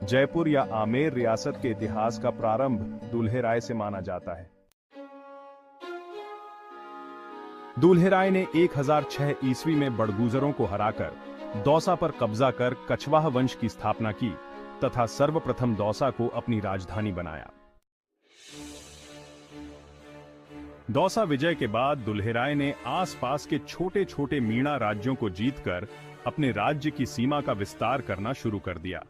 जयपुर या आमेर रियासत के इतिहास का प्रारंभ दुल्हेराय से माना जाता है। दुल्हेराय ने 1006 ईस्वी में बड़गुजरों को हराकर दौसा पर कब्जा कर कछवाह वंश की स्थापना की तथा सर्वप्रथम दौसा को अपनी राजधानी बनाया। दौसा विजय के बाद दुल्हेराय ने आसपास के छोटे छोटे मीणा राज्यों को जीतकर अपने राज्य की सीमा का विस्तार करना शुरू कर दिया।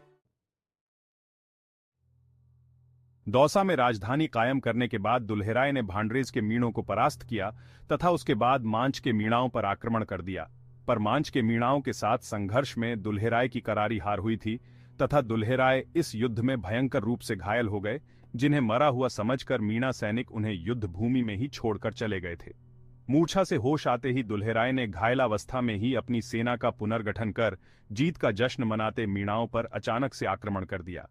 दौसा में राजधानी कायम करने के बाद दुल्हेराय ने भांडरेज के मीणों को परास्त किया तथा उसके बाद मांच के मीणाओं पर आक्रमण कर दिया, पर मांच के मीणाओं के साथ संघर्ष में दुल्हेराय की करारी हार हुई थी तथा दुल्हेराय इस युद्ध में भयंकर रूप से घायल हो गए, जिन्हें मरा हुआ समझकर मीणा सैनिक उन्हें युद्ध भूमि में ही छोड़कर चले गए थे। मूर्छा से होश आते ही दुल्हेराय ने घायलावस्था में ही अपनी सेना का पुनर्गठन कर जीत का जश्न मनाते मीणाओं पर अचानक से आक्रमण कर दिया।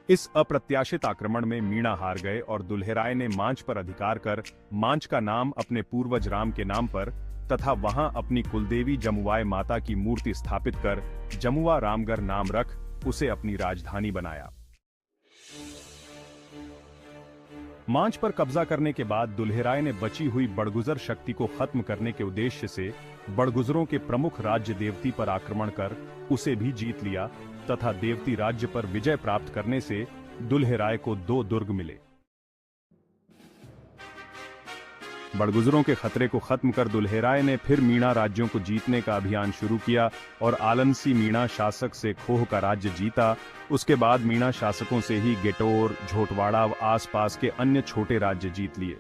इस अप्रत्याशित आक्रमण में मीणा हार गए और दुल्हेराय ने मांच पर अधिकार कर मांच का नाम अपने पूर्वज राम के नाम पर तथा वहां अपनी कुलदेवी जमुवाय माता की मूर्ति स्थापित कर जमुआ रामगढ़ नाम रख उसे अपनी राजधानी बनाया। मांच पर कब्जा करने के बाद दुल्हेराय ने बची हुई बड़गुजर शक्ति को खत्म करने के उद्देश्य से बड़गुजरों के प्रमुख राज्य देवती पर आक्रमण कर उसे भी जीत लिया तथा देवती राज्य पर विजय प्राप्त करने से दुल्हेराय को 2 दुर्ग मिले। बड़गुजरों के खतरे को खत्म कर दुल्हेराय ने फिर मीणा राज्यों को जीतने का अभियान शुरू किया और आलनसी मीणा शासक से खोह का राज्य जीता। उसके बाद मीणा शासकों से ही गेटोर, झोटवाड़ा व आसपास के अन्य छोटे राज्य जीत लिए।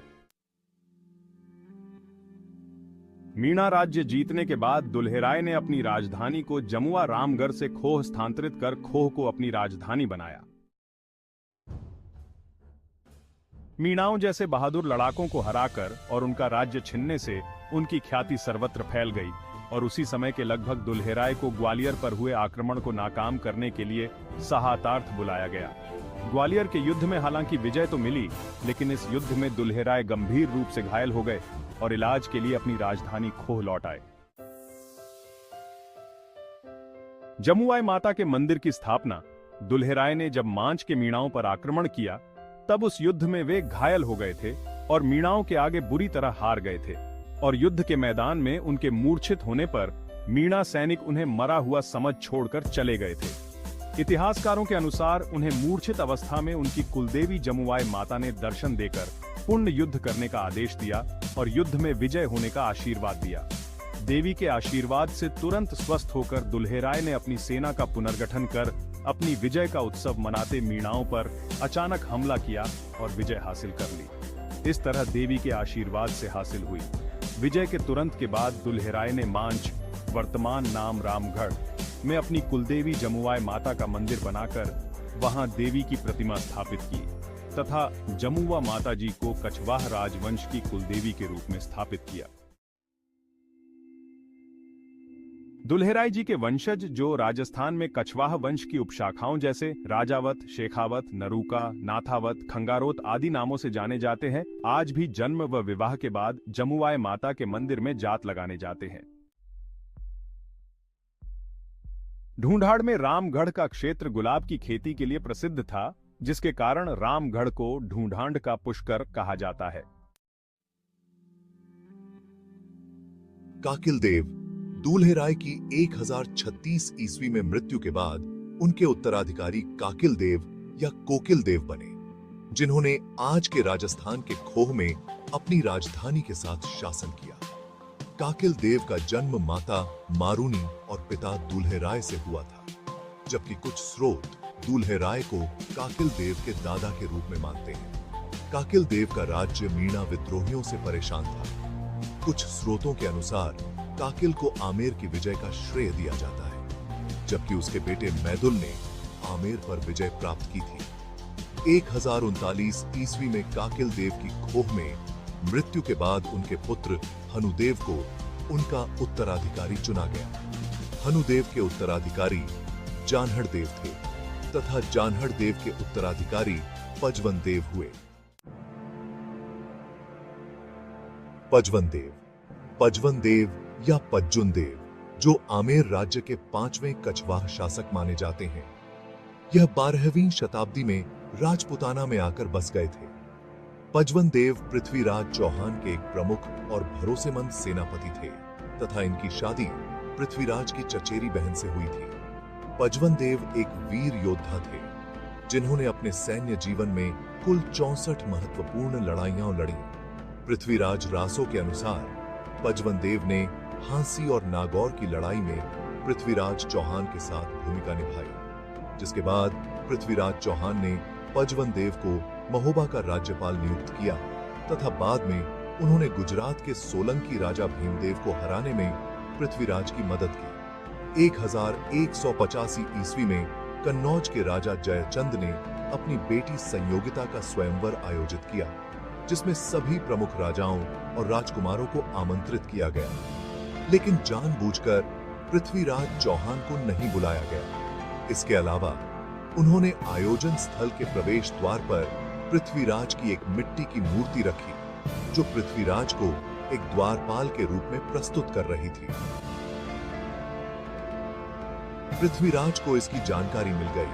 मीणा राज्य जीतने के बाद दुल्हेराय ने अपनी राजधानी को जमुआ रामगढ़ से खोह स्थानांतरित कर खोह को अपनी राजधानी बनाया। मीणाओं जैसे बहादुर लड़ाकों को हराकर और उनका राज्य छीनने से उनकी ख्याति सर्वत्र फैल गई और उसी समय के लगभग दुल्हेराय को ग्वालियर पर हुए आक्रमण को नाकाम करने के लिए सहातार्थ बुलाया गया। ग्वालियर के युद्ध में हालांकि विजय तो मिली, लेकिन इस युद्ध में दुल्हेराय गंभीर रूप से घायल हो गए और इलाज के लिए अपनी राजधानी खोह लौट आए। जमुआय माता के मंदिर की स्थापना दुल्हेराय ने जब मांच के मीणाओं पर आक्रमण किया तब उस युद्ध में वे घायल हो गए थे और मीणाओं के आगे बुरी तरह हार गए थे और युद्ध के मैदान में उनके मूर्छित होने पर मीणा सैनिक उन्हें मरा हुआ समझ छोड़कर चले गए थे। इतिहासकारों के अनुसार उन्हें मूर्छित अवस्था में उनकी कुलदेवी जमुआय माता ने दर्शन देकर पुण्य युद्ध करने का आदेश दिया और युद्ध में विजय होने का आशीर्वाद दिया। देवी के आशीर्वाद से तुरंत स्वस्थ होकर दुल्हेराय ने अपनी सेना का पुनर्गठन कर अपनी विजय का उत्सव मनाते मीणाओं पर अचानक हमला किया और विजय हासिल कर ली। इस तरह देवी के आशीर्वाद से हासिल हुई विजय के तुरंत के बाद दुल्हेराय ने मांच, वर्तमान नाम रामगढ़, में अपनी कुलदेवी जमुआय माता का मंदिर बनाकर वहां देवी की प्रतिमा स्थापित की तथा जमुआ माता जी को कछवाह राजवंश की कुलदेवी के रूप में स्थापित किया। दुल्हेराय जी के वंशज जो राजस्थान में कछवाह वंश की उपशाखाओं जैसे राजावत, शेखावत, नरूका, नाथावत, खंगारोत आदि नामों से जाने जाते हैं, आज भी जन्म व विवाह के बाद जमुआय माता के मंदिर में जात लगाने जाते हैं। ढूंढाड़ में रामगढ़ का क्षेत्र गुलाब की खेती के लिए प्रसिद्ध था, जिसके कारण रामगढ़ को ढूंढांड का पुष्कर कहा जाता है। काकिल देव दुल्हेराय की 1036 ईस्वी में मृत्यु के बाद उनके उत्तराधिकारी काकिल देव या कोकिल देव बने, जिन्होंने आज के राजस्थान के खोह में अपनी राजधानी के साथ शासन किया। काकिल देव का जन्म माता मारूनी और पिता दुल्हेराय से हुआ था, जबकि कुछ स्रोत दुल्हेराय को काकिल देव के दादा के रूप में मानते हैं। काकिल देव का राज्य मीणा विद्रोहियों से परेशान था। कुछ स्रोतों के अनुसार काकिल को आमेर की विजय का श्रेय दिया जाता है, जबकि उसके बेटे मैदुल ने आमेर पर विजय प्राप्त की थी। 1039 ईस्वी में काकिल देव की खोह में मृत्यु के बाद उनके पुत्र हनुदेव को उनका उत्तराधिकारी चुना गया। हनुदेव के उत्तराधिकारी जानहड़ देव थे तथा जानहड़ देव के उत्तराधिकारी पजवन देव हुए। पजवन देव या पज्जुन देव जो आमेर राज्य के 5वें कछवाह शासक माने जाते हैं। यह 12वीं शताब्दी में राजपुताना में आकर बस गए थे। पजवन देव पृथ्वीराज चौहान के एक प्रमुख और भरोसेमंद सेनापति थे तथा इनकी शादी पृथ्वीराज की चचेरी बहन से हुई थी। पजवन देव एक वीर योद्धा थे जिन्होंने अपने सैन्य जीवन में कुल 64 महत्वपूर्ण लड़ाइयां लड़ी। पृथ्वीराज रासो के अनुसार पजवन देव ने हांसी और नागौर की लड़ाई में पृथ्वीराज चौहान के साथ भूमिका निभाई, जिसके बाद पृथ्वीराज चौहान ने पजवन देव को महोबा का राज्यपाल नियुक्त किया तथा बाद में उन्होंने गुजरात के सोलंकी राजा भीमदेव को हराने में पृथ्वीराज की मदद की। 1185 ईस्वी में कन्नौज के राजा जयचंद ने अपनी बेटी संयोगिता का स्वयंवर आयोजित किया, जिसमें सभी प्रमुख राजाओं और राजकुमारों को आमंत्रित किया गया, लेकिन जानबूझकर पृथ्वीराज चौहान को नहीं बुलाया गया। इसके अलावा उन्होंने आयोजन स्थल के प्रवेश द्वार पर पृथ्वीराज की एक मिट्टी की मूर्ति रखी, जो पृथ्वीराज को एक द्वारपाल के रूप में प्रस्तुत कर रही थी। पृथ्वीराज को इसकी जानकारी मिल गई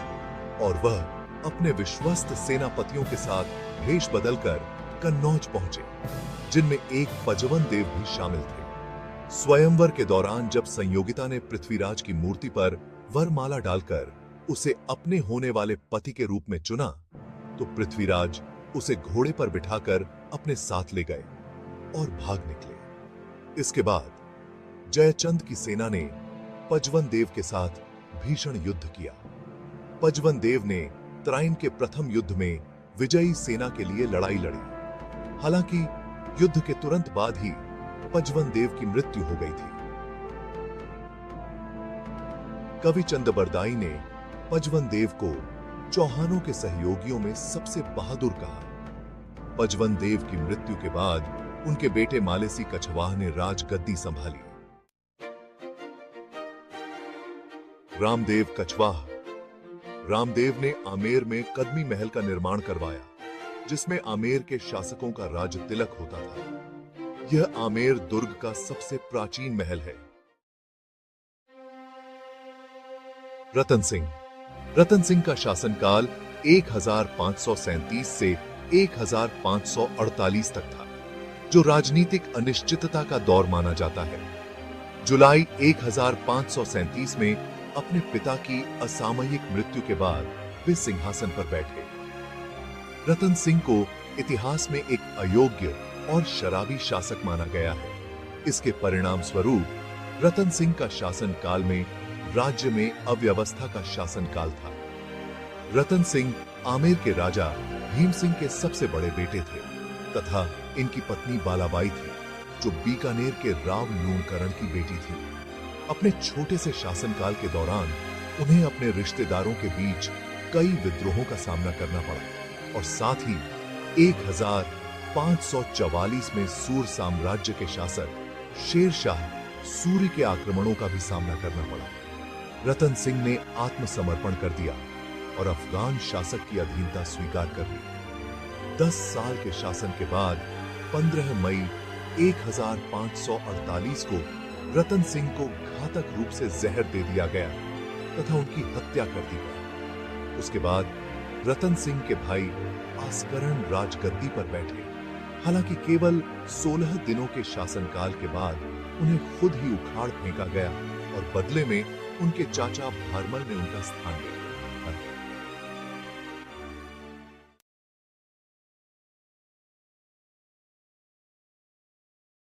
और वह अपने विश्वस्त सेनापतियों के साथ भेष बदलकर कन्नौज पहुंचे, जिनमें एक पजवन देव भी शामिल थे। स्वयंवर के दौरान जब संयोगिता ने पृथ्वीराज की मूर्ति पर वरमाला डालकर उसे अपने होने वाले पति के रूप में चुना, तो पृथ्वीराज उसे घोड़े पर बिठाकर अपने साथ ले गए और भाग निकले। इसके बाद जयचंद की सेना ने पजवन देव के साथ भीषण युद्ध किया। पजवन देव ने तराइन के प्रथम युद्ध में विजयी सेना के लिए लड़ाई लड़ी। हालांकि युद्ध के तुरंत बाद ही पजवन देव की मृत्यु हो गई थी। कवि चंदबरदाई ने पजवन देव को चौहानों के सहयोगियों में सबसे बहादुर कहा। पजवन देव की मृत्यु के बाद उनके बेटे मालेसी कछवाह ने राजगद्दी संभाली। रामदेव कछवाह। रामदेव ने आमेर में कदमी महल का निर्माण करवाया, जिसमें आमेर के शासकों का राज तिलक होता था। यह आमेर दुर्ग का सबसे प्राचीन महल है। रतन सिंह। रतन सिंह का शासनकाल 1537 से 1548 तक था, जो राजनीतिक अनिश्चितता का दौर माना जाता है। जुलाई 1537 में अपने पिता की असामयिक मृत्यु के बाद वे सिंहासन पर बैठे। रतन सिंह को इतिहास में एक अयोग्य और शराबी शासक माना गया है। इसके परिणाम स्वरूप रतन सिंह का शासनकाल में राज्य में अव्यवस्था का शासनकाल था। रतन सिंह आमेर के राजा भीम सिंह के सबसे बड़े बेटे थे तथा इनकी पत्नी बालाबाई थी, जो बीकानेर के राव नूनकरण की बेटी थी। अपने छोटे से शासनकाल के दौरान उन्हें अपने रिश्तेदारों के बीच कई विद्रोहों का सामना करना पड़ा और साथ ही 1544 में सूर साम्राज्य के शासक शेर शाह सूरी के आक्रमणों का भी सामना करना पड़ा। रतन सिंह ने आत्मसमर्पण कर दिया और अफगान शासक की अधीनता स्वीकार कर ली। 10 साल के शासन के बाद 15 मई 1548 को रतन सिंह को घातक रूप से जहर दे दिया गया तथा उनकी हत्या कर दी गई। उसके बाद रतन सिंह के भाई आस्करण राजगद्दी पर बैठे। हालांकि केवल 16 दिनों के शासनकाल के बाद उन्हें खुद ही उखाड़ फेंका गया और बदले में उनके चाचा भारमल ने उनका स्थान लिया।